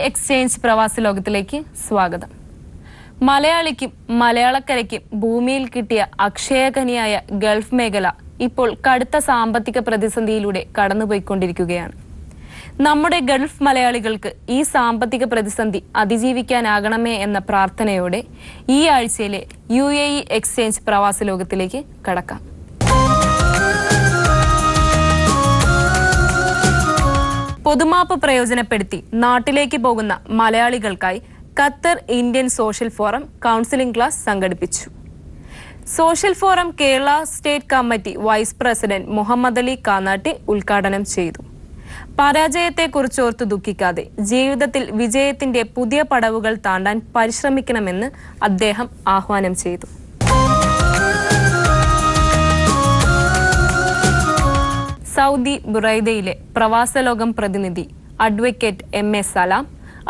Exchange പ്രവാസ ലോകത്തിലേക്ക് സ്വാഗതം. മലയാളിക്കും മലയാളക്കരയ്ക്കും ഭൂമിയിൽ കിട്ടിയ അക്ഷയഖനിയായ ഗൾഫ് മേഖല ഇപ്പോൾ കടുത്ത സാമ്പത്തിക പ്രതിസന്ധിയിലൂടെ കടന്നുപോയിക്കൊണ്ടിരിക്കുകയാണ്. നമ്മുടെ ഗൾഫ് മലയാളികൾക്ക് ഈ സാമ്പത്തിക പ്രതിസന്ധി അതിജീവിക്കാനാകണമേ എന്ന പ്രാർത്ഥനയോടെ ഈ ആഴ്ചയിലെ UAE എക്സ്ചേഞ്ച് പ്രവാസ ലോകത്തിലേക്ക് കടക്കാം. പൊതുമാപ്പ് പ്രയോജനപ്പെടുത്തി നാട്ടിലേക്ക് പോകുന്ന മലയാളികൾക്കായി Qatar Indian social forum counselling class സംഘടിപ്പിച്ചു. Social forum Kerala state committee vice president Muhammad Ali Kanatti ഉദ്ഘാടനം ചെയ്തു. പരാജയത്തെക്കുറിച്ചോർത്ത് ദുഃഖിക്കാതെ ജീവിതത്തിൽ വിജയത്തിന്റെ പുതിയ പടവുകൾ താണ്ടാൻ പരിശ്രമിക്കണമെന്ന് അദ്ദേഹം ആഹ്വാനം ചെയ്തു. സൗദി ബുറൈദയിലെ പ്രവാസലോകം പ്രതിനിധി അഡ്വക്കേറ്റ് MA സലാം,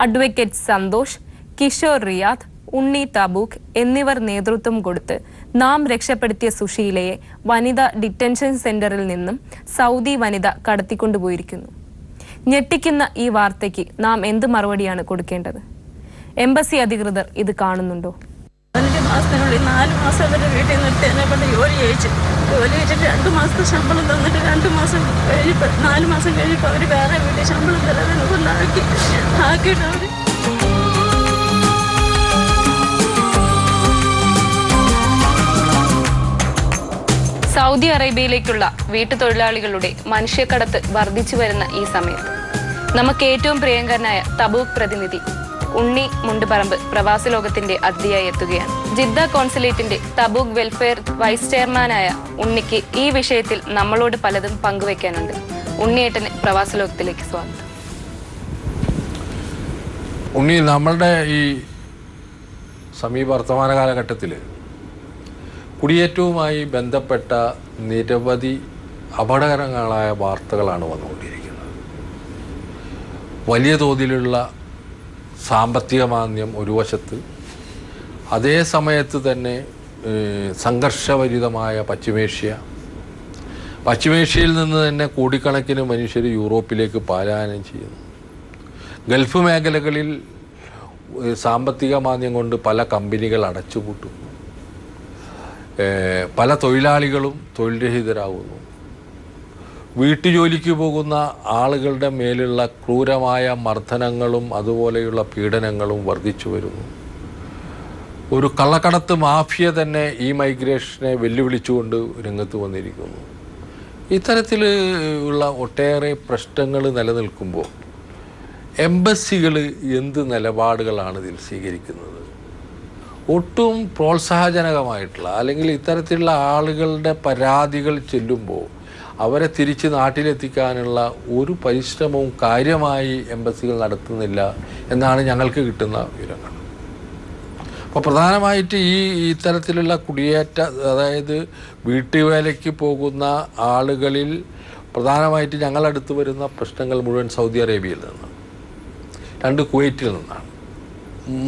അഡ്വക്കേറ്റ് സന്തോഷ്, കിഷോർ റിയാദ്, ഉണ്ണി തബൂക്ക് എന്നിവർ നേതൃത്വം കൊടുത്ത് നാം രക്ഷപ്പെടുത്തിയ സുശീലയെ വനിതാ ഡിറ്റൻഷൻ സെന്ററിൽ നിന്നും സൗദി വനിത കടത്തിക്കൊണ്ടുപോയിരിക്കുന്നു. ഞെട്ടിക്കുന്ന ഈ വാർത്തയ്ക്ക് നാം എന്ത് മറുപടിയാണ് കൊടുക്കേണ്ടത്? എംബസി അധികൃതർ ഇത് കാണുന്നുണ്ടോ? 5 മാസത്തിനുള്ളിൽ 4 മാസം അവരുടെ വീട്ടിൽ നിർത്തി എന്നെ കൊണ്ട് ജോലി ചെയ്യിച്ചിട്ട് 2 മാസത്തെ ശമ്പളം തന്നിട്ട് 2 മാസം കഴിഞ്ഞപ്പോൾ 4 മാസം കഴിഞ്ഞപ്പോൾ അവർ വേറെ വീട്ടിൽ ശമ്പളം തരാതെ കൊണ്ടാക്കിയിട്ട് അവർ സൗദി അറേബ്യയിലേക്കുള്ള വീട്ടുതൊഴിലാളികളുടെ മനുഷ്യക്കടത്ത് വർദ്ധിച്ചു വരുന്ന ഈ സമയത്ത് നമുക്ക് ഏറ്റവും പ്രിയങ്കരനായ തബൂക്ക് പ്രതിനിധി ഉണ്ണി മുണ്ടുപറമ്പ് പ്രവാസ ലോകത്തിന്റെ അതിഥിയായി എത്തുകയാണ്. ജിദ്ദ കോൺസുലേറ്റിന്റെ തബൂക്ക് വെൽഫെയർ വൈസ് ചെയർമാനായ ഉണ്ണിക്ക് ഈ വിഷയത്തിൽ നമ്മളോട് പലതും പങ്കുവെക്കാനുണ്ട്. ഉണ്ണിയേട്ടന് പ്രവാസ ലോകത്തിലേക്ക് സ്വാഗതം. ഉണ്ണി, നമ്മളുടെ ഈ സമീപ വർത്തമാന കാലഘട്ടത്തിൽ കുടിയേറ്റവുമായി ബന്ധപ്പെട്ട നിരവധി അപകടകരങ്ങളായ വാർത്തകളാണ് വന്നുകൊണ്ടിരിക്കുന്നത്. വലിയ തോതിലുള്ള സാമ്പത്തിക മാന്ദ്യം ഒരു വശത്ത്, അതേ സമയത്ത് തന്നെ സംഘർഷഭരിതമായ പശ്ചിമേഷ്യയിൽ നിന്ന് തന്നെ കോടിക്കണക്കിന് മനുഷ്യർ യൂറോപ്പിലേക്ക് പലായനം ചെയ്യുന്നു. ഗൾഫ് മേഖലകളിൽ സാമ്പത്തിക മാന്ദ്യം കൊണ്ട് പല കമ്പനികൾ അടച്ചുപൂട്ടുന്നു. പല തൊഴിലാളികളും തൊഴിൽ രഹിതരാകുന്നു. വീട്ടുജോലിക്ക് പോകുന്ന ആളുകളുടെ മേലുള്ള ക്രൂരമായ മർദ്ദനങ്ങളും അതുപോലെയുള്ള പീഡനങ്ങളും വർദ്ധിച്ചു വരുന്നു. ഒരു കള്ളക്കടത്ത് മാഫിയ തന്നെ ഈ മൈഗ്രേഷനെ വെല്ലുവിളിച്ചുകൊണ്ട് രംഗത്ത് വന്നിരിക്കുന്നു. ഇത്തരത്തിൽ ഉള്ള ഒട്ടേറെ പ്രശ്നങ്ങൾ നിലനിൽക്കുമ്പോൾ എംബസികൾ എന്ത് നിലപാടുകളാണ് ഇതിൽ സ്വീകരിക്കുന്നത്? ഒട്ടും പ്രോത്സാഹജനകമായിട്ടുള്ള, അല്ലെങ്കിൽ ഇത്തരത്തിലുള്ള ആളുകളുടെ പരാതികൾ ചെല്ലുമ്പോൾ അവരെ തിരിച്ച് നാട്ടിലെത്തിക്കാനുള്ള ഒരു പരിശ്രമവും കാര്യമായി എംബസികൾ നടത്തുന്നില്ല എന്നാണ് ഞങ്ങൾക്ക് കിട്ടുന്ന വിവരങ്ങൾ. അപ്പോൾ പ്രധാനമായിട്ട് ഇത്തരത്തിലുള്ള കുടിയേറ്റ, അതായത് വീട്ടുവേലയ്ക്ക് പോകുന്ന ആളുകളിൽ പ്രധാനമായിട്ട് ഞങ്ങളടുത്ത് വരുന്ന പ്രശ്നങ്ങൾ മുഴുവൻ സൗദി അറേബ്യയിൽ നിന്നാണ്, 2 കുവൈറ്റിൽ നിന്നാണ്,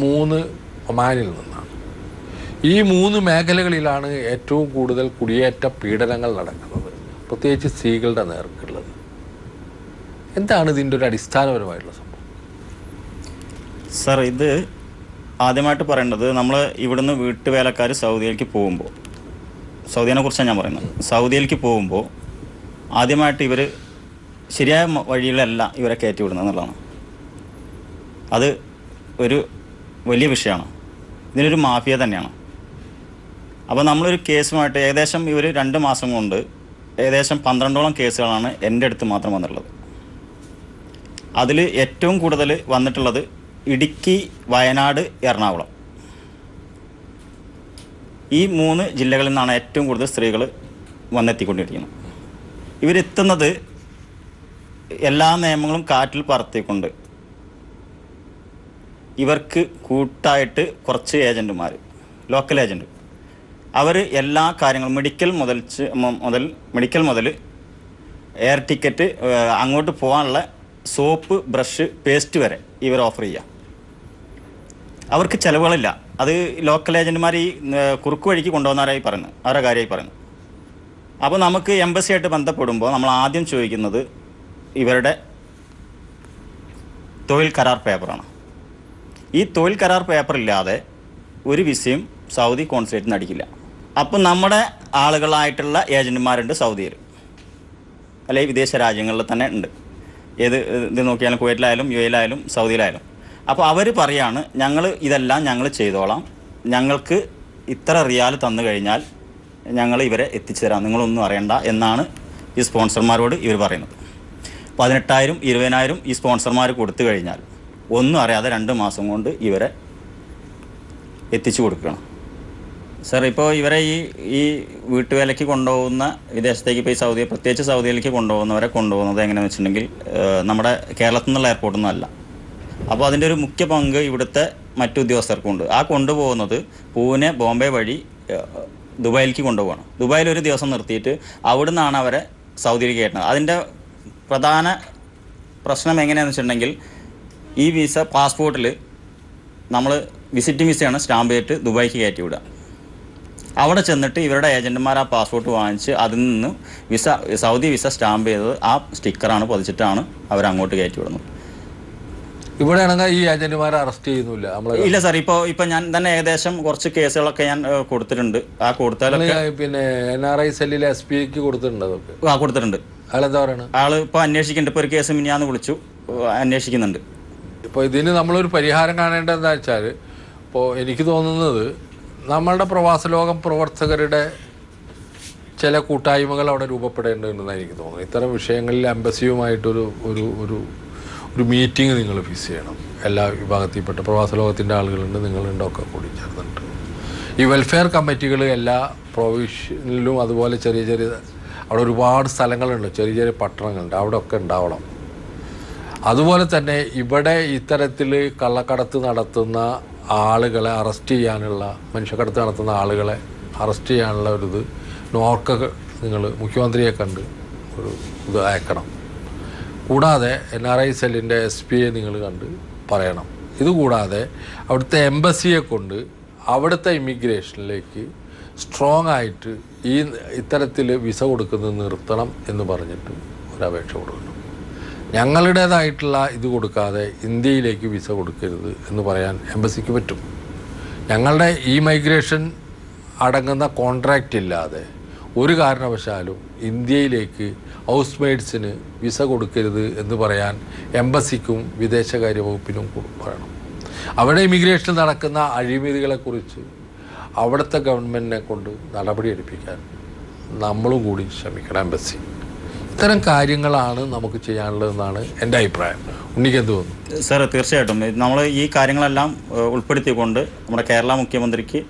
3 ഒമാനിൽ നിന്നാണ്. ഈ 3 മേഖലകളിലാണ് ഏറ്റവും കൂടുതൽ കുടിയേറ്റ പീഡനങ്ങൾ നടക്കുന്നത്, പ്രത്യേകിച്ച് സ്ത്രീകളുടെ നേർക്കുള്ളത്. എന്താണ് ഇതിൻ്റെ ഒരു അടിസ്ഥാനപരമായിട്ടുള്ള സംഭവം? സർ, ഇത് ആദ്യമായിട്ട് പറയേണ്ടത്, നമ്മൾ ഇവിടുന്ന് വീട്ടുവേലക്കാർ സൗദിയിലേക്ക് പോകുമ്പോൾ, സൗദിയെ കുറിച്ചാണ് ഞാൻ പറയുന്നത്, സൗദിയിലേക്ക് പോകുമ്പോൾ ആദ്യമായിട്ട് ഇവർ ശരിയായ വഴിയിലല്ല ഇവരെ കയറ്റി വിടുന്നത് എന്നുള്ളതാണ്. അത് ഒരു വലിയ വിഷയമാണ്. ഇതിനൊരു മാഫിയ തന്നെയാണ്. അപ്പോൾ നമ്മളൊരു കേസുമായിട്ട് ഏകദേശം ഇവർ 2 മാസം കൊണ്ട് ഏകദേശം 12ഓളം കേസുകളാണ് എൻ്റെ അടുത്ത് മാത്രം വന്നിട്ടുള്ളത്. അതിൽ ഏറ്റവും കൂടുതൽ വന്നിട്ടുള്ളത് ഇടുക്കി, വയനാട്, എറണാകുളം, ഈ 3 ജില്ലകളിൽ നിന്നാണ് ഏറ്റവും കൂടുതൽ സ്ത്രീകൾ വന്നെത്തിക്കൊണ്ടിരിക്കുന്നത്. ഇവരെത്തുന്നത് എല്ലാ നിയമങ്ങളും കാറ്റിൽ പറത്തിക്കൊണ്ട് ഇവർക്ക് കൂട്ടായിട്ട് കുറച്ച് ഏജൻറ്റുമാർ, ലോക്കൽ ഏജൻറ്റ്, അവർ എല്ലാ കാര്യങ്ങളും മെഡിക്കൽ മുതൽ എയർ ടിക്കറ്റ്, അങ്ങോട്ട് പോകാനുള്ള സോപ്പ്, ബ്രഷ്, പേസ്റ്റ് വരെ ഇവർ ഓഫർ ചെയ്യുക. അവർക്ക് ചിലവുകളില്ല. അത് ലോക്കൽ ഏജൻറ്റുമാർ ഈ കുറുക്ക് വഴിക്ക് കൊണ്ടുപോകുന്നവരായി പറയുന്നത്, അവരുടെ കാര്യമായി പറയുന്നത്. അപ്പോൾ നമുക്ക് എംബസിയായിട്ട് ബന്ധപ്പെടുമ്പോൾ നമ്മൾ ആദ്യം ചോദിക്കുന്നത് ഇവരുടെ തൊഴിൽ കരാർ പേപ്പറാണ്. ഈ തൊഴിൽ കരാർ പേപ്പർ ഇല്ലാതെ ഒരു വിസയും സൗദി കോൺസുലേറ്റിൽ നിന്ന് അടിക്കില്ല. അപ്പം നമ്മുടെ ആളുകളായിട്ടുള്ള ഏജന്റുമാരുണ്ട് സൗദിയിൽ, അല്ലെങ്കിൽ വിദേശ രാജ്യങ്ങളിൽ തന്നെ ഉണ്ട്. ഏത് ഇത് നോക്കിയാലും കുവൈറ്റിലായാലും UAE-യിലായാലും സൗദിയിലായാലും. അപ്പോൾ അവർ പറയാണ് ഞങ്ങൾ ഇതെല്ലാം ഞങ്ങൾ ചെയ്തോളാം, ഞങ്ങൾക്ക് ഇത്ര റിയാൽ തന്നു കഴിഞ്ഞാൽ ഞങ്ങൾ ഇവരെ എത്തിച്ചു തരാം, നിങ്ങളൊന്നും അറിയണ്ട എന്നാണ് ഈ സ്പോൺസർമാരോട് ഇവർ പറയുന്നത്. 18,000 20,000 ഈ സ്പോൺസർമാർ കൊടുത്തു കഴിഞ്ഞാൽ ഒന്നും അറിയാതെ 2 മാസം കൊണ്ട് ഇവരെ എത്തിച്ചു കൊടുക്കണം. സർ, ഇപ്പോൾ ഇവരെ ഈ വീട്ടുവേലയ്ക്ക് കൊണ്ടുപോകുന്ന വിദേശത്തേക്ക്, ഇപ്പോൾ ഈ സൗദി, പ്രത്യേകിച്ച് സൗദിയിലേക്ക് കൊണ്ടുപോകുന്നവരെ കൊണ്ടുപോകുന്നത് എങ്ങനെയാണെന്ന് വെച്ചിട്ടുണ്ടെങ്കിൽ നമ്മുടെ കേരളത്തിൽ നിന്നുള്ള എയർപോർട്ടൊന്നും അല്ല. അപ്പോൾ അതിൻ്റെ ഒരു മുഖ്യ പങ്ക് ഇവിടുത്തെ മറ്റു ഉദ്യോഗസ്ഥർക്കുണ്ട്. ആ കൊണ്ടുപോകുന്നത് പൂനെ, ബോംബെ വഴി ദുബായിലേക്ക് കൊണ്ടുപോകണം. ദുബായിൽ ഒരു ദിവസം നിർത്തിയിട്ട് അവിടെ നിന്നാണ് അവരെ സൗദിയിലേക്ക് കയറ്റുന്നത്. അതിൻ്റെ പ്രധാന പ്രശ്നം എങ്ങനെയാണെന്ന് വെച്ചിട്ടുണ്ടെങ്കിൽ ഈ വിസ പാസ്പോർട്ടിൽ നമ്മൾ വിസിറ്റിംഗ് വിസയാണ് സ്റ്റാമ്പ് ചെയ്തിട്ട് ദുബായിക്ക് കയറ്റി വിടുക. അവിടെ ചെന്നിട്ട് ഇവരുടെ ഏജൻറ്റുമാർ ആ പാസ്പോർട്ട് വാങ്ങിച്ച് അതിൽ നിന്ന് സൗദി വിസ സ്റ്റാമ്പ് ചെയ്തത് ആ സ്റ്റിക്കറാണ് പതിച്ചിട്ടാണ് അവരങ്ങോട്ട് കയറ്റി വിടുന്നത്. ഇവിടെയാണെങ്കിൽ ഈ ഏജന്റുമാരെ അറസ്റ്റ് ചെയ്യുന്നില്ല നമ്മളെ? ഇല്ല സാർ, ഇപ്പോൾ ഞാൻ തന്നെ ഏകദേശം കുറച്ച് കേസുകളൊക്കെ ഞാൻ കൊടുത്തിട്ടുണ്ട്. ആ കൊടുത്താലൊക്കെ പിന്നെ NRI സെല്ലിലെ SP-ക്ക് കൊടുത്തിട്ടുണ്ട്. അതൊക്കെ കൊടുത്തിട്ടുണ്ട്. ആളെന്താ പറയണത്? ആള് ഇപ്പോൾ അന്വേഷിക്കുന്നുണ്ട്. ഇപ്പോൾ ഒരു കേസ് മിനിഞ്ഞാന്ന് വിളിച്ചു, അന്വേഷിക്കുന്നുണ്ട്. ഇപ്പോൾ ഇതിന് നമ്മളൊരു പരിഹാരം കാണേണ്ടത് എന്താ വെച്ചാൽ, ഇപ്പോൾ എനിക്ക് തോന്നുന്നത് നമ്മളുടെ പ്രവാസലോകം പ്രവർത്തകരുടെ ചില കൂട്ടായ്മകൾ അവിടെ രൂപപ്പെടേണ്ടതുണ്ടെന്ന് എനിക്ക് തോന്നുന്നു. ഇത്തരം വിഷയങ്ങളിൽ എംബസിയുമായിട്ടൊരു ഒരു ഒരു ഒരു മീറ്റിംഗ് നിങ്ങൾ ഫിക്സ് ചെയ്യണം. എല്ലാ വിഭാഗത്തിൽപ്പെട്ട പ്രവാസലോകത്തിൻ്റെ ആളുകളുണ്ട്, നിങ്ങളുണ്ട്, ഒക്കെ കൂടി ചേർന്നിട്ട് ഈ വെൽഫെയർ കമ്മിറ്റികൾ എല്ലാ പ്രൊവിഷനിലും, അതുപോലെ ചെറിയ ചെറിയ അവിടെ ഒരുപാട് സ്ഥലങ്ങളുണ്ട്, ചെറിയ ചെറിയ പട്ടണങ്ങളുണ്ട്, അവിടെ ഒക്കെ ഉണ്ടാവണം. അതുപോലെ തന്നെ ഇവിടെ ഇത്തരത്തിൽ കള്ളക്കടത്ത് നടത്തുന്ന ആളുകളെ അറസ്റ്റ് ചെയ്യാനുള്ള, മനുഷ്യക്കടത്ത് നടത്തുന്ന ആളുകളെ അറസ്റ്റ് ചെയ്യാനുള്ള ഒരു ഇത് നോർക്കൊക്കെ നിങ്ങൾ മുഖ്യമന്ത്രിയെ കണ്ട് ഒരു ഇത് അയക്കണം. കൂടാതെ NRI സെല്ലിൻ്റെ SP-യെ നിങ്ങൾ കണ്ട് പറയണം. ഇതുകൂടാതെ അവിടുത്തെ എംബസിയെ കൊണ്ട് അവിടുത്തെ ഇമിഗ്രേഷനിലേക്ക് സ്ട്രോങ് ആയിട്ട് ഇത്തരത്തിൽ വിസ കൊടുക്കുന്നത് നിർത്തണം എന്ന് പറഞ്ഞിട്ട് ഒരപേക്ഷ കൊടുക്കണം. ഞങ്ങളുടേതായിട്ടുള്ള ഇത് കൊടുക്കാതെ ഇന്ത്യയിലേക്ക് വിസ കൊടുക്കരുത് എന്ന് പറയാൻ എംബസിക്ക് പറ്റും. ഞങ്ങളുടെ ഈ മൈഗ്രേഷൻ അടങ്ങുന്ന കോൺട്രാക്റ്റ് ഇല്ലാതെ ഒരു കാരണവശാലും ഇന്ത്യയിലേക്ക് ഹൗസ് മെയ്ഡ്സിന് വിസ കൊടുക്കരുത് എന്ന് പറയാൻ എംബസിക്കും വിദേശകാര്യ വകുപ്പിനും പറയണം. അവിടെ ഇമിഗ്രേഷൻ നടക്കുന്ന അഴിമതികളെക്കുറിച്ച് അവിടുത്തെ ഗവൺമെൻറ്റിനെ കൊണ്ട് നടപടിയെടുപ്പിക്കാൻ നമ്മളും കൂടി ശ്രമിക്കണം. എംബസി ഇത്തരം കാര്യങ്ങളാണ് നമുക്ക് ചെയ്യാനുള്ളതെന്നാണ് എൻ്റെ അഭിപ്രായം. ഉണ്ണിക്ക് എന്ത് തോന്നുന്നു? സാർ, തീർച്ചയായിട്ടും നമ്മൾ ഈ കാര്യങ്ങളെല്ലാം ഉൾപ്പെടുത്തിക്കൊണ്ട് നമ്മുടെ കേരള മുഖ്യമന്ത്രിക്ക്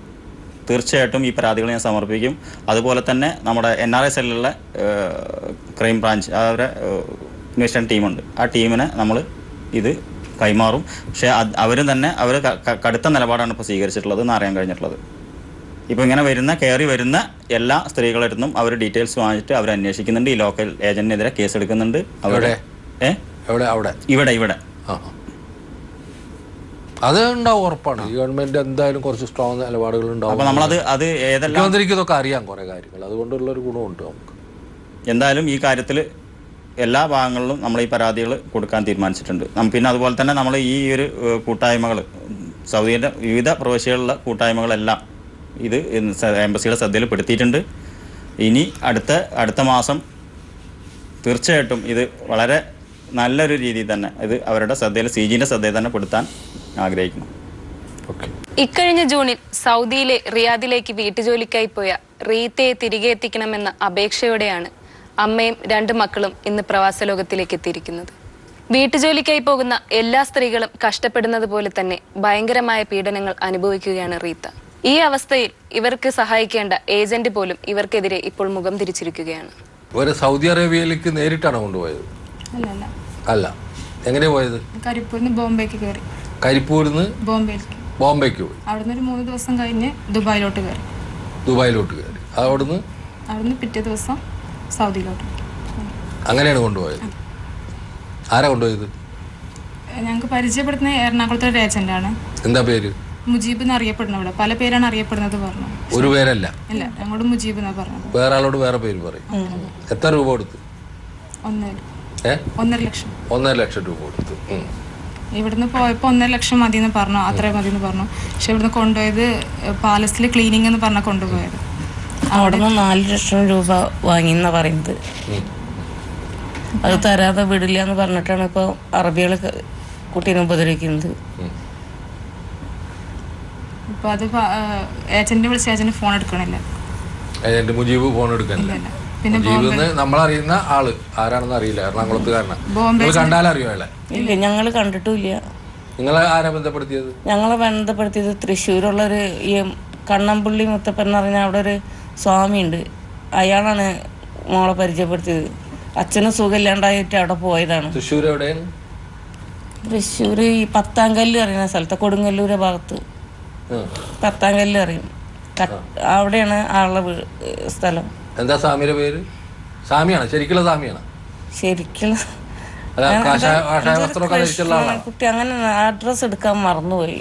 തീർച്ചയായിട്ടും ഈ പരാതികൾ ഞാൻ സമർപ്പിക്കും. അതുപോലെ തന്നെ നമ്മുടെ NRI സെല്ലിലുള്ള ക്രൈം ബ്രാഞ്ച്, അവരുടെ അന്വേഷണ ടീമുണ്ട്, ആ ടീമിനെ നമ്മൾ ഇത് കൈമാറും. പക്ഷേ അവരും തന്നെ അവർ കടുത്ത നിലപാടാണ് ഇപ്പോൾ സ്വീകരിച്ചിട്ടുള്ളത് എന്ന് അറിയാൻ കഴിഞ്ഞിട്ടുള്ളത്. ഇപ്പോൾ ഇങ്ങനെ കയറി വരുന്ന എല്ലാ സ്ത്രീകളെടുത്തും അവർ ഡീറ്റെയിൽസ് വാങ്ങിച്ചിട്ട് അവർ അന്വേഷിക്കുന്നുണ്ട്. ഈ ലോക്കൽ ഏജന്റിനെതിരെ കേസ് എടുക്കുന്നുണ്ട്. ഇവിടെ അത് ഉണ്ടാവും, ഉറപ്പാണ്. ഈ ഗവൺമെന്റ് എന്തായാലും കുറച്ച് സ്ട്രോങ് നിലപാടുകൾ ഉണ്ടാവും. മുഖ്യമന്ത്രിക്ക് ഇതൊക്കെ അറിയാം കുറേ കാര്യങ്ങൾ, അതുകൊണ്ടുള്ളൊരു ഗുണമുണ്ട് നമുക്ക്. എന്തായാലും ഈ കാര്യത്തിൽ എല്ലാ ഭാഗങ്ങളിലും നമ്മൾ ഈ പരാതികൾ കൊടുക്കാൻ തീരുമാനിച്ചിട്ടുണ്ട്. പിന്നെ അതുപോലെ തന്നെ നമ്മൾ ഈ ഒരു കൂട്ടായ്മകൾ, സൗദിയുടെ വിവിധ പ്രവിശ്യകളിലുള്ള കൂട്ടായ്മകളെല്ലാം ഇത് എംബസിയുടെ ശ്രദ്ധയിൽപ്പെടുത്തിയിട്ടുണ്ട്. ഇനി അടുത്ത മാസം തീർച്ചയായിട്ടും ഇത് വളരെ നല്ലൊരു രീതിയിൽ തന്നെ ഇത് അവരുടെ ശ്രദ്ധയിൽ, CGന്റെ ശ്രദ്ധയിൽ തന്നെ പെടുത്താൻ ആഗ്രഹിക്കുന്നു. ഇക്കഴിഞ്ഞ ജൂണിൽ സൗദിയിലെ റിയാദിലേക്ക് വീട്ടുജോലിക്കായി പോയ റീത്തയെ തിരികെ എത്തിക്കണമെന്ന അപേക്ഷയോടെയാണ് അമ്മയും 2 മക്കളും ഇന്ന് പ്രവാസ ലോകത്തിലേക്ക് എത്തിയിരിക്കുന്നത്. വീട്ടുജോലിക്കായി പോകുന്ന എല്ലാ സ്ത്രീകളും കഷ്ടപ്പെടുന്നത് പോലെ തന്നെ ഭയങ്കരമായ പീഡനങ്ങൾ അനുഭവിക്കുകയാണ് റീത്ത. ഈ അവസ്ഥയിൽ ഇവർക്ക് സഹായിക്കേണ്ട ഏജന്റ് പോലും ഇവർക്കെതിരെ ഇപ്പോൾ മുഖം തിരിച്ചിരിക്കുകയാണ്. സൗദി അറേബ്യയിലേക്ക് നേരിട്ടാണ് കൊണ്ടുപോയത്? അല്ല. എങ്ങനെ പോയത്? കരിപ്പൂരിന്ന് ബോംബെക്ക് കയറി. കരിപ്പൂരിന്ന് ബോംബെക്ക് പോയി. അവിടുന്ന് ഒരു 3 ദിവസം കഴിഞ്ഞ് ദുബായിലോട്ട് കയറി. അവിടുന്ന് പിറ്റേ ദിവസം സൗദിയിലോട്ട്. അങ്ങനെയാണ് കൊണ്ടുപോയത്. ആരാ കൊണ്ടുപോയത്? ഞങ്ങൾക്ക് പരിചയപ്പെടുത്തുന്ന എറണാകുളത്തെ ഒരു ഏജന്റാണ്. എന്താ പേര്? മുജീബ് എന്ന് അറിയപ്പെടുന്ന, ഇവിടെ പല പേരാണ് അറിയപ്പെടുന്നത് പറഞ്ഞു. ഒരു പേരല്ല? ഇല്ല, ഞങ്ങളോട് മുജീബ് എന്നാ പറഞ്ഞത്. വേറെ ആളോട് വേറെ പേര് പറയും. എത്ര രൂപ കൊടുത്തു? 1.5 ലക്ഷം. 1.5 ലക്ഷം രൂപ കൊടുത്തു. ഇവിടുന്ന് പോയപ്പോൾ 1.5 ലക്ഷം മതി എന്ന് പറഞ്ഞു, അത്രയും മതി എന്ന് പറഞ്ഞു. പക്ഷെ ഇവിടുന്ന് കൊണ്ടുപോയത് പാലസിൽ ക്ലീനിങ് എന്ന് പറഞ്ഞാൽ കൊണ്ടുപോയത്. അവിടെ നിന്ന് 4 ലക്ഷം രൂപ വാങ്ങിയെന്നാ പറയുന്നത്. അത് തരാതെ വിടില്ല എന്ന് പറഞ്ഞിട്ടാണ് ഇപ്പോൾ അറബികൾ കുട്ടീനെ ഉപദ്രവിക്കുന്നത്. ഇപ്പൊ അത് ഏജന്റ് വിളിച്ച് ഏജന്റ് ഫോൺ എടുക്കണില്ല. ഏജന്റ് മുജീബ് ഫോൺ എടുക്കുന്നില്ല. പിന്നെ മുജീബ് നമ്മളറിയുന്ന ആള് ആരാണെന്ന് അറിയില്ല, എറണാകുളത്തുകാരനാ. നിങ്ങൾ കണ്ടാലറിയോ അയാളെ? ഇല്ല, ഞങ്ങൾ കണ്ടിട്ടുമില്ല. നിങ്ങളെ ആരാ ബന്ധപ്പെടുത്തിയത്? ഞങ്ങളെ ബന്ധപ്പെടുത്തിയത് തൃശ്ശൂരുള്ളൊരു ഈ കണ്ണമ്പുള്ളി മുത്തപ്പൻ എന്ന് പറഞ്ഞാൽ അവിടെ ഒരു സ്വാമിയുണ്ട്. അയാളാണ് മോളെ പരിചയപ്പെടുത്തിയത്. അച്ഛന് സുഖമില്ലാണ്ടായിട്ട് അവിടെ പോയതാണ്. തൃശ്ശൂർ എവിടെയാണ്? തൃശ്ശൂർ ഈ പത്താങ്കല്ല് അറിയുന്ന സ്ഥലത്ത്, കൊടുങ്ങല്ലൂരെ ഭാഗത്ത് പത്താങ്കല്ല് അറിയും. അവിടെയാണ് ആളുടെ സ്ഥലം. എന്താ സ്വാമിയുടെ പേര്? സ്വാമിയാണ്? ശരിക്കുള്ള സ്വാമിയാണ്? ശരിക്കുള്ള കുട്ടി അങ്ങനെ അഡ്രസ് എടുക്കാൻ മറന്നുപോയി.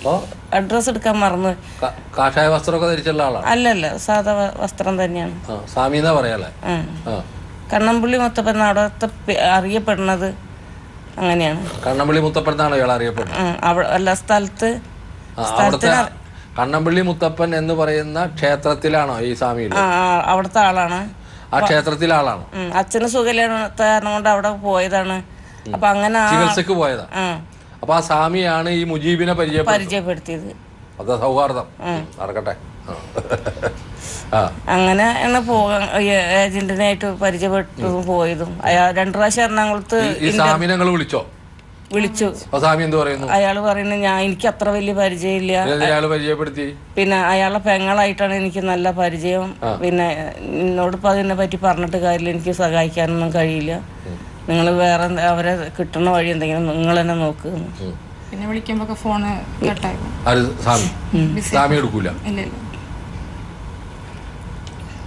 കാഷായ വസ്ത്രമൊക്കെ ധരിച്ചുള്ള ആളാണ്? അല്ലല്ല, സാധാ വസ്ത്രം തന്നെയാണ്. സ്വാമി എന്നാ പറയാല്ലേ? കണ്ണമ്പുള്ളി മുത്തപ്പൻ അവിടത്തെ അറിയപ്പെടുന്നത് അങ്ങനെയാണ്. കണ്ണമ്പള്ളി മുത്തപ്പൻ എന്നാണ് ഇയാൾ അറിയപ്പെടുന്നത്? എല്ലാ സ്ഥലത്ത് കണ്ണമ്പള്ളി മുത്തപ്പൻ എന്ന് പറയുന്ന ക്ഷേത്രത്തിലാണോ ഈ സ്വാമി? അവിടുത്തെ ആളാണ്. ആ ക്ഷേത്രത്തിലെ ആളാണ്. അച്ഛന് സുഖമില്ലാത്ത കാരണം കൊണ്ട് അവിടെ പോയതാണ്. അപ്പൊ അങ്ങനെ ചികിത്സക്ക് പോയതാ. അപ്പൊ ആ സ്വാമിയാണ് ഈ മുജീബിനെ പരിചയപ്പെടുത്തിയത്. അതാ സൗഹാർദ്ദം നടക്കട്ടെ. അങ്ങനെ ഏജന്റിനായിട്ട് പരിചയപ്പെട്ടതും പോയതും. അയാൾ 2 പ്രാവശ്യം എറണാകുളത്ത് വിളിച്ചു. അയാള് പറയുന്നത് എനിക്ക് അത്ര വലിയ പരിചയമില്ല, പിന്നെ അയാളെ പെങ്ങളായിട്ടാണ് എനിക്ക് നല്ല പരിചയം, പിന്നെ എന്നോടിപ്പോ അതിനെ പറ്റി പറഞ്ഞിട്ട് കാര്യമില്ല, എനിക്ക് സഹായിക്കാനൊന്നും കഴിയില്ല, നിങ്ങൾ വേറെ അവരെ കിട്ടുന്ന വഴി എന്തെങ്കിലും നിങ്ങൾ തന്നെ നോക്ക്. പിന്നെ വിളിക്കുമ്പോ ഫോണ് കട്ടായി.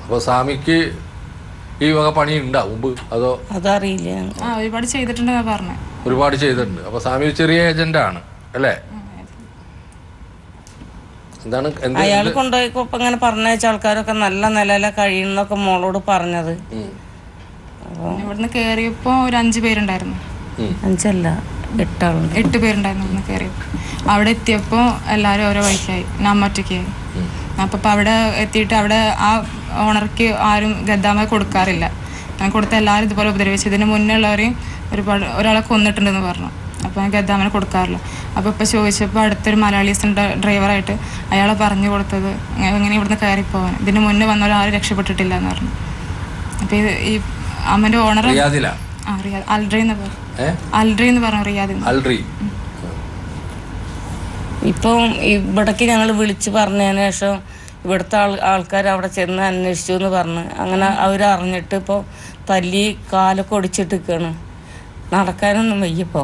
അപ്പൊ സ്വാമിക്ക് ഈ വക പണി ഉണ്ടാവും അതോ? അതറിയില്ല. ഒരുപാട് ചെയ്തിട്ടുണ്ടെന്നാ പറഞ്ഞേ. ഒരുപാട് ചെയ്തിട്ടുണ്ട്. അപ്പൊ സ്വാമി ചെറിയ ഏജന്റ് ആണ് അല്ലേ? എന്താണ് അയാൾ കൊണ്ടുപോയിപ്പോ ഇങ്ങനെ പറഞ്ഞയച്ച ആൾക്കാരൊക്കെ നല്ല നിലയില കഴിയുന്നൊക്കെ മോളോട് പറഞ്ഞത്. ഇവിടുന്ന് കേറിയപ്പോ ഒരു 5 പേരുണ്ടായിരുന്നു. 5 അല്ല 8 ആളുണ്ട്. 8 പേരുണ്ടായിരുന്നു ഇവിടുന്ന് കേറിയപ്പോ. അവിടെ എത്തിയപ്പോ എല്ലാരും ഓരോ വഴിക്കായി, നമ്മറ്റൊക്കെയായി. അപ്പൊ അവിടെ എത്തിയിട്ട് അവിടെ ആ ഓണർക്ക് ആരും ഗദ്ദാമ കൊടുക്കാറില്ല. ഞാൻ കൊടുത്ത എല്ലാവരും ഇതുപോലെ ഉപദ്രവിച്ചു. ഇതിന് മുന്നേ ഉള്ളവരെയും ഒരാളെ കൊന്നിട്ടുണ്ടെന്ന് പറഞ്ഞു. അപ്പോൾ ഞാൻ ഗദ്ദാമനെ കൊടുക്കാറില്ല. അപ്പോൾ ഇപ്പോൾ ചോദിച്ചപ്പോൾ അടുത്തൊരു മലയാളീസിൻ്റെ ഡ്രൈവറായിട്ട് അയാളെ പറഞ്ഞു കൊടുത്തത് എങ്ങനെ ഇവിടുന്ന് കയറിപ്പോവാൻ, ഇതിന് മുന്നേ വന്നവരാരും രക്ഷപ്പെട്ടിട്ടില്ല എന്ന് പറഞ്ഞു. അപ്പോൾ ഈ അമ്മൻ്റെ ഓണർ അൽഡ്രി എന്ന് പറഞ്ഞു. റിയാദ്. ഇപ്പം ഇവിടേക്ക് ഞങ്ങൾ വിളിച്ച് പറഞ്ഞതിന് ശേഷം ഇവിടുത്തെ ആൾക്കാർ അവിടെ ചെന്ന് അന്വേഷിച്ചു എന്ന് പറഞ്ഞ് അങ്ങനെ അവരറിഞ്ഞിട്ട് ഇപ്പോൾ തല്ലി കാലൊക്കെ ഒടിച്ചിട്ട് നിൽക്കുകയാണ്. നടക്കാനൊന്നും വയ്യപ്പോ.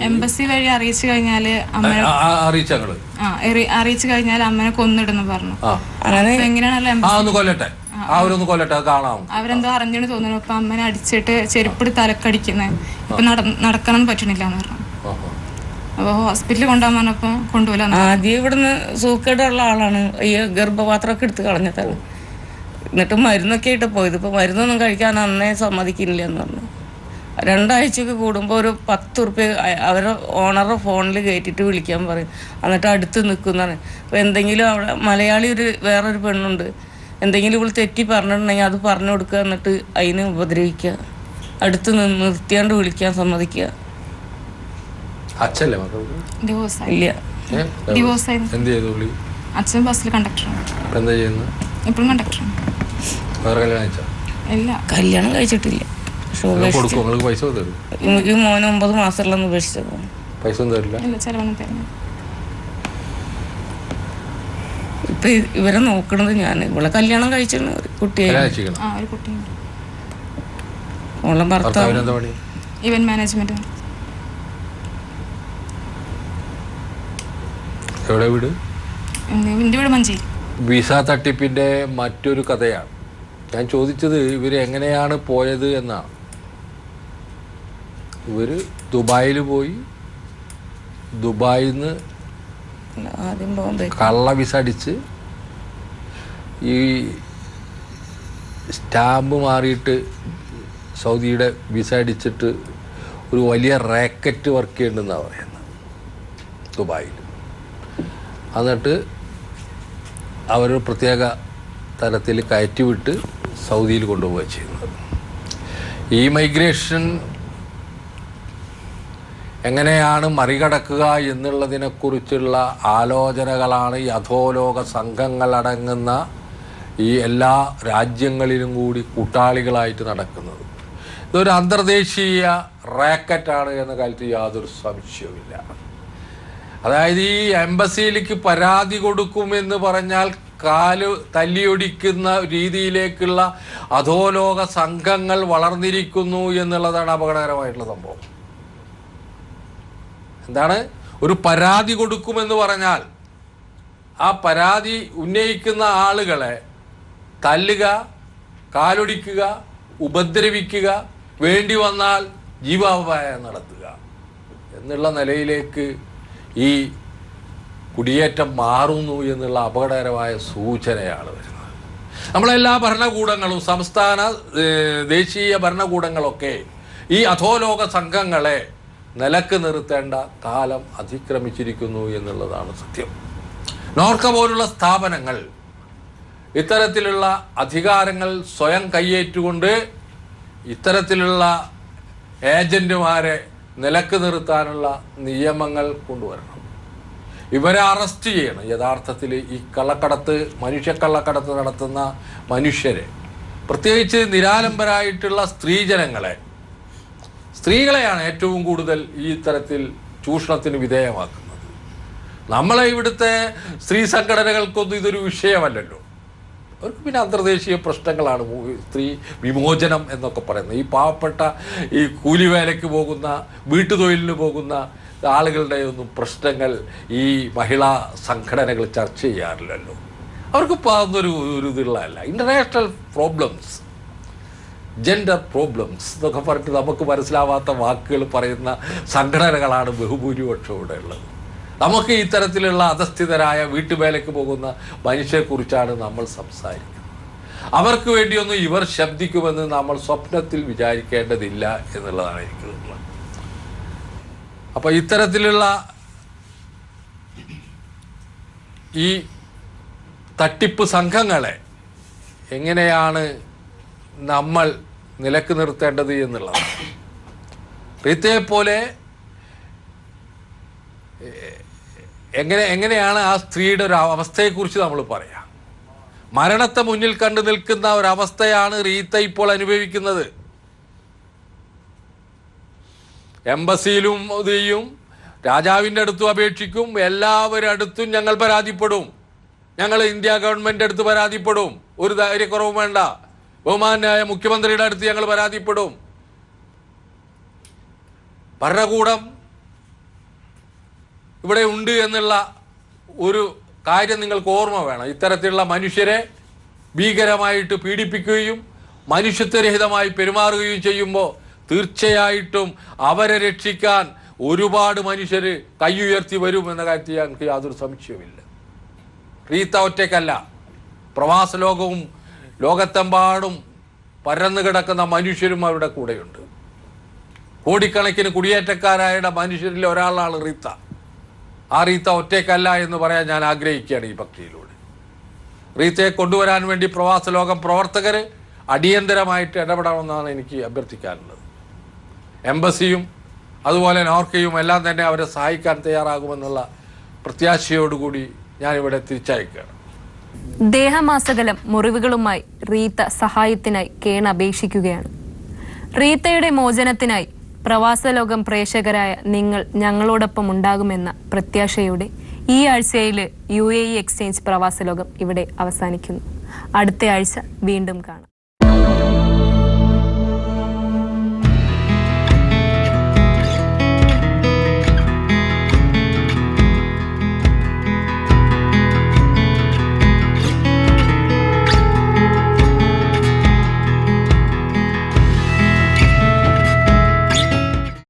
എംബസി വഴി അറിയിച്ചു കഴിഞ്ഞാല് അമ്മനെ കൊന്നിടുന്നു പറഞ്ഞു. അങ്ങനെ എങ്ങനെയാണല്ലോ അവരെന്തോ അറിഞ്ഞു തോന്നുന്നു. ഇപ്പൊ അമ്മനെ അടിച്ചിട്ട് ചെരുപ്പിട് തലക്കടിക്കുന്നത്. ഇപ്പൊ നടക്കാനൊന്നും പറ്റണില്ല എന്ന് പറഞ്ഞു. അപ്പൊ ഹോസ്പിറ്റലിൽ കൊണ്ടുപോകാൻ പറഞ്ഞപ്പോ കൊണ്ടുപോല. ആദ്യം ഇവിടുന്ന് സൂക്കേടുള്ള ആളാണ്. ഈ ഗർഭപാത്രമൊക്കെ എടുത്ത് കളഞ്ഞിട്ടാണ്. എന്നിട്ട് മരുന്നൊക്കെ ആയിട്ട് പോയത്. ഇപ്പൊ മരുന്നൊന്നും കഴിക്കാൻ അന്നേ സമ്മതിക്കുന്നില്ല എന്ന് പറഞ്ഞു. 2 ആഴ്ചക്ക് കൂടുമ്പോൾ ഒരു 10 ഉറുപ്പ്യ അവരെ ഓണറെ ഫോണിൽ കയറ്റിട്ട് വിളിക്കാൻ പറയും. എന്നിട്ട് അടുത്ത് നിൽക്കുന്നതാണ്. അപ്പോൾ എന്തെങ്കിലും അവിടെ മലയാളി വേറൊരു പെണ്ണുണ്ട്, എന്തെങ്കിലും ഇവൾ തെറ്റി പറഞ്ഞിട്ടുണ്ടെങ്കിൽ അത് പറഞ്ഞു കൊടുക്കുക, എന്നിട്ട് അതിനെ ഉപദ്രവിക്കുക, അടുത്ത് നിർത്തിയാണ്ട് വിളിക്കാൻ സമ്മതിക്കുക. ഇല്ല, അച്ഛൻ ബസ്സിൽ കണ്ടക്ടറാണ്. ഇപ്പോഴും കണ്ടക്ടറാണ്. കല്യാണം കഴിച്ചിട്ടില്ല. ഈ മോന് 9 മാസമുള്ള ഉപേക്ഷിച്ചത്. ഇപ്പൊ ഇവരെ നോക്കണത് ഞാൻ. ഇവളെ കല്യാണം കഴിച്ചാണ് കുട്ടിയെ. ഓളെ ഭർത്താവ് ഇവന്റ് മാനേജ്മെന്റ്. എവിടെ വീട്? എന്റെ വീട് മഞ്ചേരി. വിസ തട്ടിപ്പിന്റെ മറ്റൊരു കഥയാണ് ഞാൻ ചോദിച്ചത്. ഇവര് എങ്ങനെയാണ് പോയത് എന്നാണ്. ഇവര് ദുബായിൽ പോയി, ദുബായിൽ നിന്ന് കള്ള വിസ അടിച്ച് ഈ സ്റ്റാമ്പ് മാറിയിട്ട് സൗദിയുടെ വിസ അടിച്ചിട്ട് ഒരു വലിയ റാക്കറ്റ് വർക്ക് ചെയ്യുന്നുണ്ടെന്നാണ് പറയുന്നത് ദുബായിൽ. എന്നിട്ട് അവർ പ്രത്യേക തരത്തിൽ കയറ്റിവിട്ട് സൗദിയിൽ കൊണ്ടുപോവുക ചെയ്യുന്നത്. ഈ മൈഗ്രേഷൻ എങ്ങനെയാണ് മറികടക്കുക എന്നുള്ളതിനെക്കുറിച്ചുള്ള ആലോചനകളാണ് ഈ അധോലോക സംഘങ്ങളടങ്ങുന്ന ഈ എല്ലാ രാജ്യങ്ങളിലും കൂടി കൂട്ടാളികളായിട്ട് നടക്കുന്നത്. ഇതൊരു അന്തർദേശീയ റാക്കറ്റാണ് എന്ന കാര്യത്തിൽ യാതൊരു സംശയവുമില്ല. അതായത് ഈ എംബസിയിലേക്ക് പരാതി കൊടുക്കുമെന്ന് പറഞ്ഞാൽ കാല് തല്ലിയൊടിക്കുന്ന രീതിയിലേക്കുള്ള അധോലോക സംഘങ്ങൾ വളർന്നിരിക്കുന്നു എന്നുള്ളതാണ് അപകടകരമായിട്ടുള്ള സംഭവം. എന്താണ് ഒരു പരാതി കൊടുക്കുമെന്ന് പറഞ്ഞാൽ ആ പരാതി ഉന്നയിക്കുന്ന ആളുകളെ തല്ലുക, കാലൊടിക്കുക, ഉപദ്രവിക്കുക, വേണ്ടി വന്നാൽ ജീവാപായം നടത്തുക എന്നുള്ള നിലയിലേക്ക് ഈ കുടിയേറ്റം മാറുന്നു എന്നുള്ള അപകടകരമായ സൂചനയാണ് വരുന്നത്. നമ്മളെല്ലാ ഭരണകൂടങ്ങളും സംസ്ഥാന ദേശീയ ഭരണകൂടങ്ങളൊക്കെ ഈ അധോലോക സംഘങ്ങളെ നിലക്ക് നിർത്തേണ്ട കാലം അതിക്രമിച്ചിരിക്കുന്നു എന്നുള്ളതാണ് സത്യം. നോർക്ക പോലുള്ള സ്ഥാപനങ്ങൾ ഇത്തരത്തിലുള്ള അധികാരങ്ങൾ സ്വയം കയ്യേറ്റുകൊണ്ട് ഇത്തരത്തിലുള്ള ഏജന്റുമാരെ നിലക്ക് നിർത്താനുള്ള നിയമങ്ങൾ കൊണ്ടുവരണം. ഇവരെ അറസ്റ്റ് ചെയ്യണം. യഥാർത്ഥത്തിൽ ഈ കള്ളക്കടത്ത്, മനുഷ്യക്കള്ളക്കടത്ത് നടത്തുന്ന മനുഷ്യരെ, പ്രത്യേകിച്ച് നിരാലംബരായിട്ടുള്ള സ്ത്രീകളെയാണ് ഏറ്റവും കൂടുതൽ ഈ തരത്തിൽ ചൂഷണത്തിന് വിധേയമാക്കുന്നത്. നമ്മളെ ഇവിടുത്തെ സ്ത്രീ സംഘടനകൾക്കൊന്നും ഇതൊരു വിഷയമല്ലല്ലോ. അവർക്ക് പിന്നെ അന്തർദേശീയ പ്രശ്നങ്ങളാണ്, സ്ത്രീ വിമോചനം എന്നൊക്കെ പറയുന്നത്. ഈ പാവപ്പെട്ട ഈ കൂലിവേലയ്ക്ക് പോകുന്ന, വീട്ടുതൊഴിലിന് പോകുന്ന ആളുകളുടെ ഒന്നും പ്രശ്നങ്ങൾ ഈ മഹിളാ സംഘടനകൾ ചർച്ച ചെയ്യാറില്ലല്ലോ. അവർക്ക് അതൊരു ഇതുള്ളതല്ല. ഇൻ്റർനാഷണൽ പ്രോബ്ലംസ്, ജെൻഡർ പ്രോബ്ലംസ് എന്നൊക്കെ പറഞ്ഞിട്ട് നമുക്ക് മനസ്സിലാവാത്ത വാക്കുകൾ പറയുന്ന സംഘടനകളാണ് ബഹുഭൂരിപക്ഷം ഇവിടെ ഉള്ളത്. നമുക്ക് ഇത്തരത്തിലുള്ള അധസ്ഥിതരായ വീട്ടുവേലയ്ക്ക് പോകുന്ന മനുഷ്യരെക്കുറിച്ചാണ് നമ്മൾ സംസാരിക്കുന്നത്. അവർക്ക് വേണ്ടിയൊന്നും ഇവർ ശബ്ദിക്കുമെന്ന് നമ്മൾ സ്വപ്നത്തിൽ വിചാരിക്കേണ്ടതില്ല എന്നുള്ളതാണ് എനിക്ക് തോന്നുന്നത്. അപ്പോൾ ഇത്തരത്തിലുള്ള ഈ തട്ടിപ്പ് സംഘങ്ങളെ എങ്ങനെയാണ് നമ്മൾ നിലക്ക് നിർത്തേണ്ടത് എന്നുള്ളതാണ്. റീത്തയെപ്പോലെ എങ്ങനെയാണ് ആ സ്ത്രീയുടെ ഒരു അവസ്ഥയെക്കുറിച്ച് നമ്മൾ പറയാം. മരണത്തെ മുന്നിൽ കണ്ടു നിൽക്കുന്ന ഒരവസ്ഥയാണ് റീത്ത ഇപ്പോൾ അനുഭവിക്കുന്നത്. എംബസിയിലും ഇതെയും രാജാവിൻ്റെ അടുത്തും അപേക്ഷിക്കും, എല്ലാവരുടെ അടുത്തും ഞങ്ങൾ പരാതിപ്പെടും, ഞങ്ങൾ ഇന്ത്യ ഗവൺമെൻറ് അടുത്ത് പരാതിപ്പെടും, ഒരു ധൈര്യക്കുറവും വേണ്ട, ബഹുമാനായ മുഖ്യമന്ത്രിയുടെ അടുത്ത് ഞങ്ങൾ പരാതിപ്പെടും. ഭരണകൂടം ഇവിടെ ഉണ്ട് എന്നുള്ള ഒരു കാര്യം നിങ്ങൾക്ക് ഓർമ്മ വേണം. ഇത്തരത്തിലുള്ള മനുഷ്യരെ ഭീകരമായിട്ട് പീഡിപ്പിക്കുകയും മനുഷ്യത്വരഹിതമായി പെരുമാറുകയും ചെയ്യുമ്പോൾ തീർച്ചയായിട്ടും അവരെ രക്ഷിക്കാൻ ഒരുപാട് മനുഷ്യർ കൈയുയർത്തി വരും എന്ന കാര്യത്തിൽ ഞങ്ങൾക്ക് യാതൊരു സംശയവുമില്ല. റീത്ത ഒറ്റയ്ക്കല്ല, പ്രവാസ ലോകവും ലോകത്തെമ്പാടും പരന്നു കിടക്കുന്ന മനുഷ്യരും അവരുടെ കൂടെയുണ്ട്. കോടിക്കണക്കിന് കുടിയേറ്റക്കാരായ മനുഷ്യരിൽ ഒരാളാണ് റീത്ത. ആ റീത്ത ഒറ്റയ്ക്കല്ല എന്ന് പറയാൻ ഞാൻ ആഗ്രഹിക്കുകയാണ് ഈ ഭക്തിയിലൂടെ. റീത്തയെ കൊണ്ടുവരാൻ വേണ്ടി പ്രവാസ ലോകം പ്രവർത്തകർ അടിയന്തരമായിട്ട് ഇടപെടണമെന്നാണ് എനിക്ക് അഭ്യർത്ഥിക്കാനുള്ളത്. എംബസിയും അതുപോലെ നോർക്കയും എല്ലാം തന്നെ അവരെ സഹായിക്കാൻ തയ്യാറാകുമെന്നുള്ള പ്രത്യാശയോടുകൂടി ഞാനിവിടെ തിരിച്ചയക്കുകയാണ്. ദേഹമാസകലം മുറിവുകളുമായി റീത്ത സഹായത്തിനായി കേണപേക്ഷിക്കുകയാണ്. റീത്തയുടെ മോചനത്തിനായി പ്രവാസലോകം പ്രേക്ഷകരായ നിങ്ങൾ ഞങ്ങളോടൊപ്പം ഉണ്ടാകുമെന്ന പ്രത്യാശയോടെ ഈ ആഴ്ചയിൽ UAE എക്സ്ചേഞ്ച് പ്രവാസലോകം ഇവിടെ അവസാനിക്കുന്നു. അടുത്ത ആഴ്ച വീണ്ടും കാണാം.